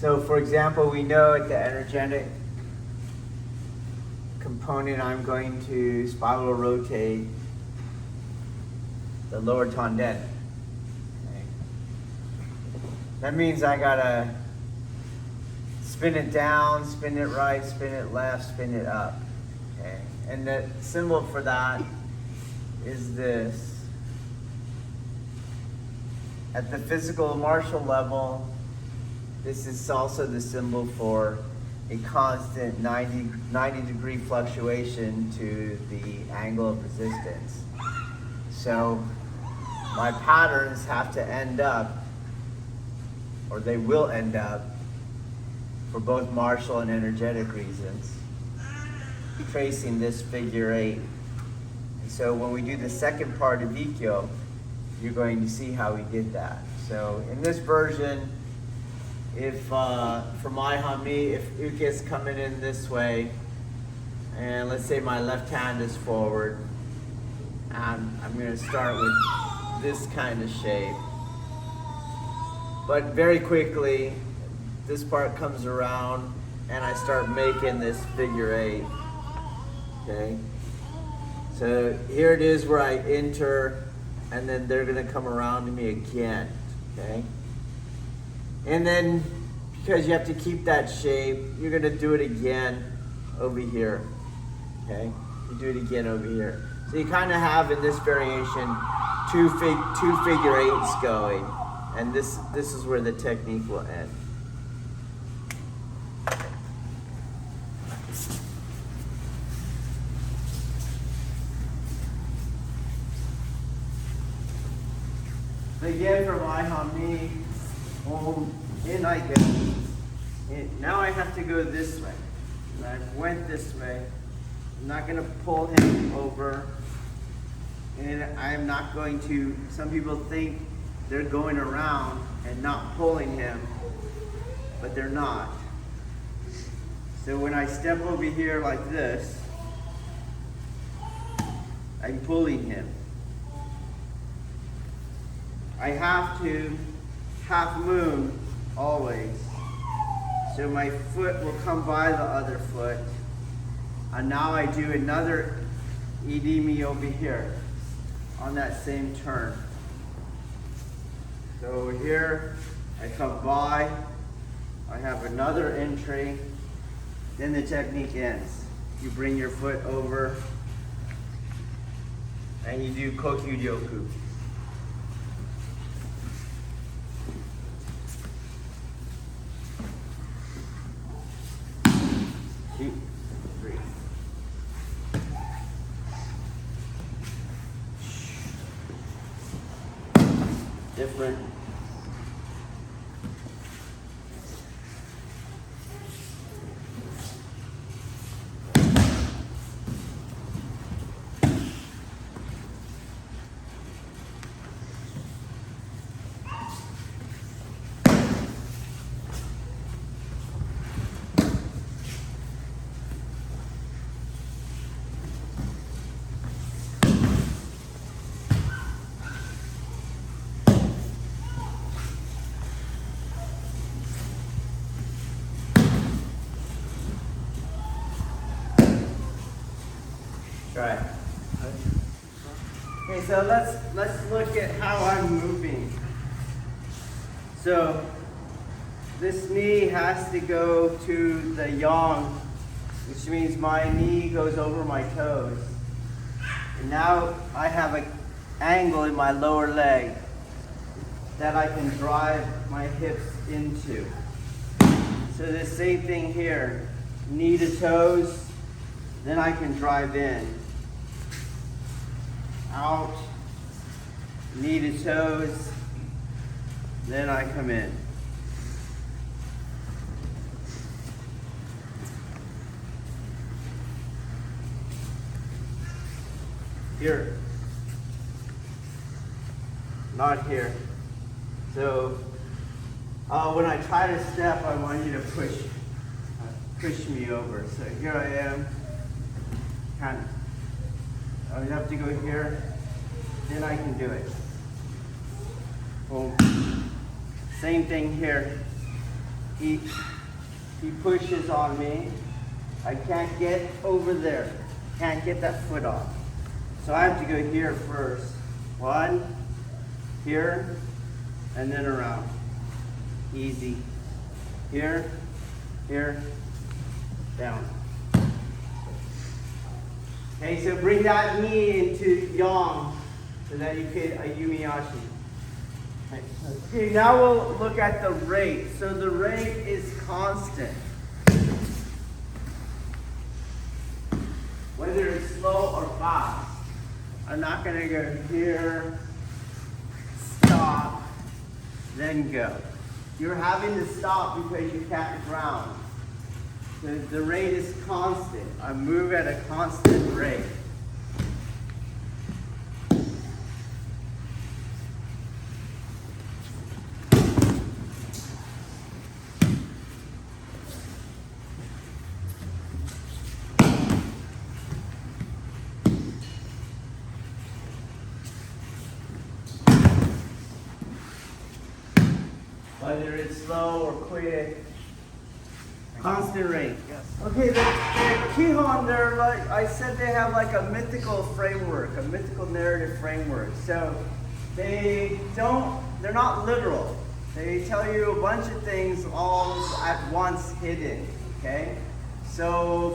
So for example, we know at the energetic component, I'm going to spiral rotate the lower tanden. Okay. That means I gotta spin it down, spin it right, spin it left, spin it up. Okay. And the symbol for that is this. At the physical martial level, this is also the symbol for a constant 90 degree fluctuation to the angle of resistance. So my patterns have to end up, or they will end up, for both martial and energetic reasons, tracing this figure 8. And so when we do the second part of Ikkyo, you're going to see how we did that. So in this version, if for my hami, if Uke's coming in this way, and let's say my left hand is forward, and I'm going to start with this kind of shape. But very quickly, this part comes around, and I start making this figure 8. Okay? So here it is where I enter, and then they're going to come around to me again. Okay? And then, because you have to keep that shape, you're going to do it again over here. Okay? You do it again over here. So you kind of have in this variation two figure 8s going, and this is where the technique will end. So again, for my hami, in I go. Now I have to go this way. And I went this way. I'm not going to pull him over. And I'm not going to, some people think they're going around and not pulling him, but they're not. So when I step over here like this, I'm pulling him. I have to half moon always. So my foot will come by the other foot. And now I do another idimi over here on that same turn. So over here, I come by, I have another entry, then the technique ends. You bring your foot over, and you do kokyu ryoku. Different. Right. Okay, so let's look at how I'm moving. So this knee has to go to the yang, which means my knee goes over my toes. And now I have an angle in my lower leg that I can drive my hips into. So the same thing here, knee to toes, then I can drive in. Out, knee to toes, then I come in. Here, not here. So when I try to step, I want you to push me over. So here I am, kind of. I would have to go here, then I can do it. Boom. Same thing here. he pushes on me. I can't get over there. Can't get that foot off. So I have to go here first. One, here, and then around. Easy. Here, here, down. Okay, so bring that knee into yang so that you can Ayumi ashi. Okay, now we'll look at the rate. So the rate is constant. Whether it's slow or fast. I'm not going to go here, stop, then go. You're having to stop because you can't ground. The rate is constant. I move at a constant rate. Whether it's slow or quick, constant rate. Yes. Okay, the Kihon, they're like, I said they have like a mythical framework, a mythical narrative framework. So they're not literal. They tell you a bunch of things all at once hidden, okay? So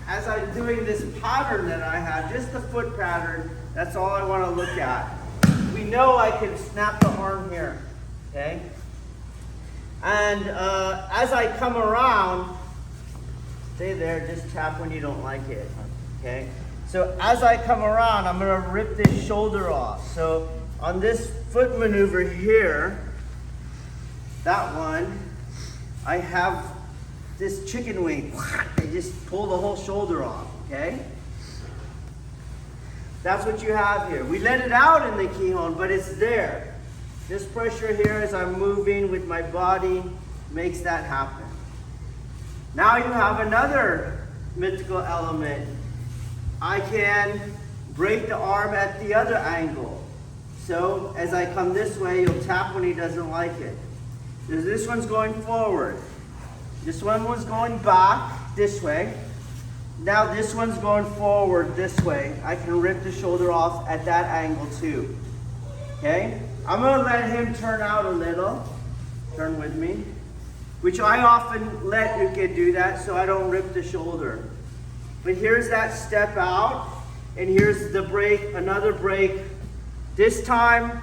as I'm doing this pattern that I have, just the foot pattern, that's all I want to look at. We know I can snap the arm here, okay? And as I come around, stay there, just tap when you don't like it, okay? So as I come around, I'm gonna rip this shoulder off. So on this foot maneuver here, that one, I have this chicken wing. I just pull the whole shoulder off, okay? That's what you have here. We let it out in the Kihon, but it's there. This pressure here as I'm moving with my body makes that happen. Now you have another mythical element. I can break the arm at the other angle. So as I come this way, you'll tap when he doesn't like it. This one's going forward. This one was going back this way. Now this one's going forward this way. I can rip the shoulder off at that angle too. Okay? I'm going to let him turn out a little. Turn with me. Which I often let Ikkyo do that so I don't rip the shoulder. But here's that step out. And here's the break, another break. This time,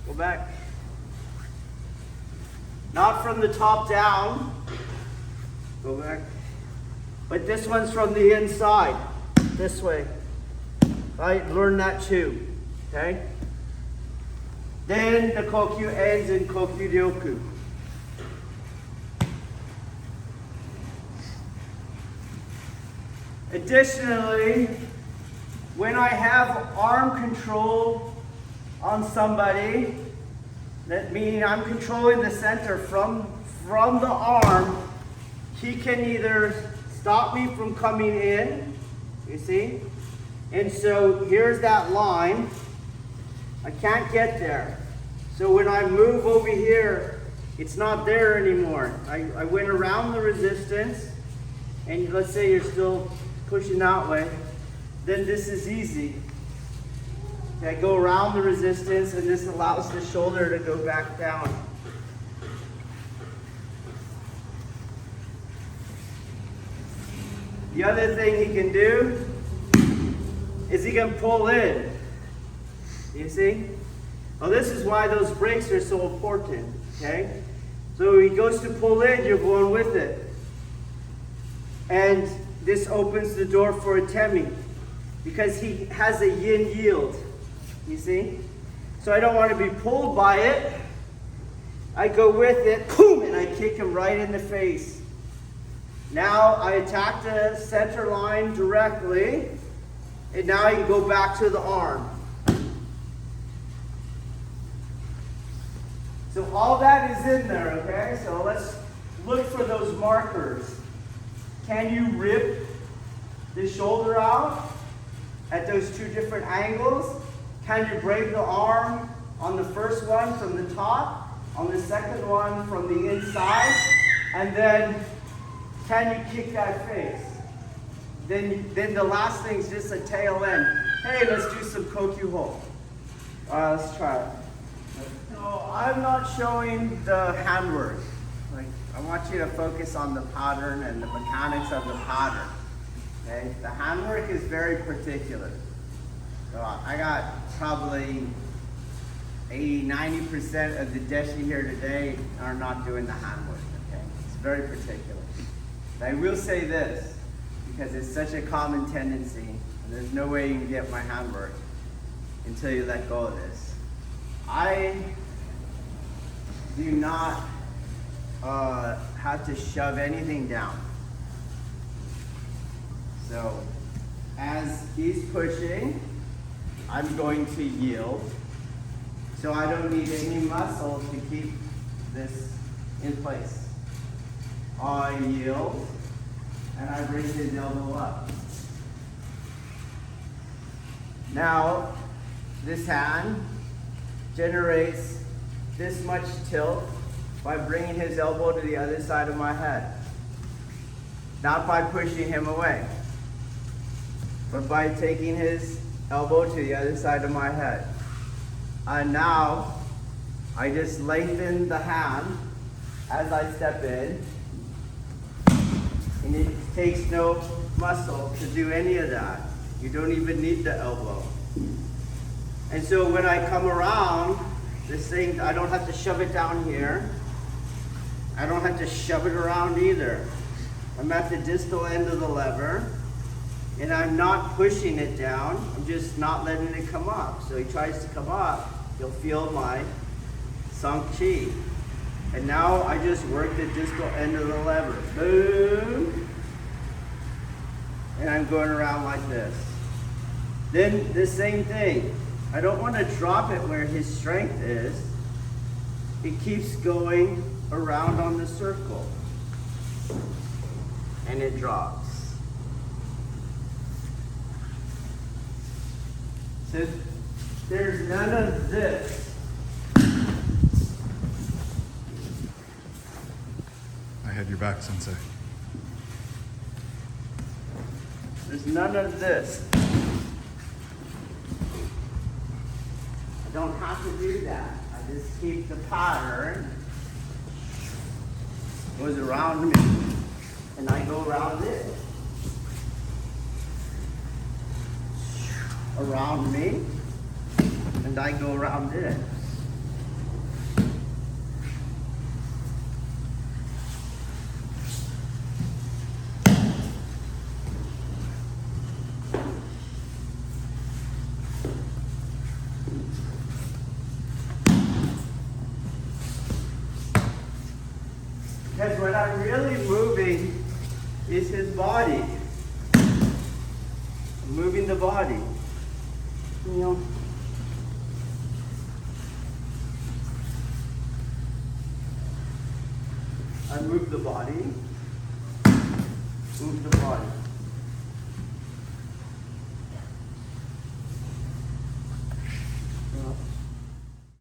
go back. Not from the top down. Go back. But this one's from the inside. This way. I learned that too. Okay? Then the kokyu ends in kokyu ryoku. Additionally, when I have arm control on somebody, that meaning I'm controlling the center from the arm, he can either stop me from coming in, you see? And so here's that line. I can't get there. So when I move over here, it's not there anymore. I went around the resistance, and let's say you're still pushing that way, then this is easy. I go around the resistance, and this allows the shoulder to go back down. The other thing he can do is he can pull in. You see? Well, this is why those breaks are so important, okay? So he goes to pull in, you're going with it. And this opens the door for a temi, because he has a yin yield, you see? So I don't want to be pulled by it. I go with it, boom, and I kick him right in the face. Now I attack the center line directly, and now I can go back to the arm. So all that is in there, okay? So let's look for those markers. Can you rip the shoulder out at those two different angles? Can you break the arm on the first one from the top? On the second one from the inside, and then can you kick that face? Then the last thing is just a tail end. Hey, let's do some kokyu hold. Let's try it. So I'm not showing the handwork. Like, I want you to focus on the pattern and the mechanics of the pattern. Okay? The handwork is very particular. So I got probably 80–90% of the deshi here today are not doing the handwork. Okay? It's very particular. But I will say this, because it's such a common tendency, and there's no way you can get my handwork until you let go of this. I do not have to shove anything down. So as he's pushing, I'm going to yield. So I don't need any muscle to keep this in place. I yield, and I bring his elbow up. Now, this hand generates this much tilt by bringing his elbow to the other side of my head. Not by pushing him away, but by taking his elbow to the other side of my head. And now, I just lengthen the hand as I step in, and it takes no muscle to do any of that. You don't even need the elbow. And so when I come around, this thing, I don't have to shove it down here. I don't have to shove it around either. I'm at the distal end of the lever, and I'm not pushing it down. I'm just not letting it come up. So he tries to come up, you'll feel my sunk chi. And now I just work the distal end of the lever. Boom. And I'm going around like this. Then the same thing. I don't want to drop it where his strength is. It keeps going around on the circle. And it drops. So there's none of this. I had your back, Sensei. There's none of this. I don't have to do that. I just keep the pattern. Goes around me, and I go around it. Around me, and I go around it. Because what I'm really moving is his body. I'm moving the body. You know. I move the body. Move the body.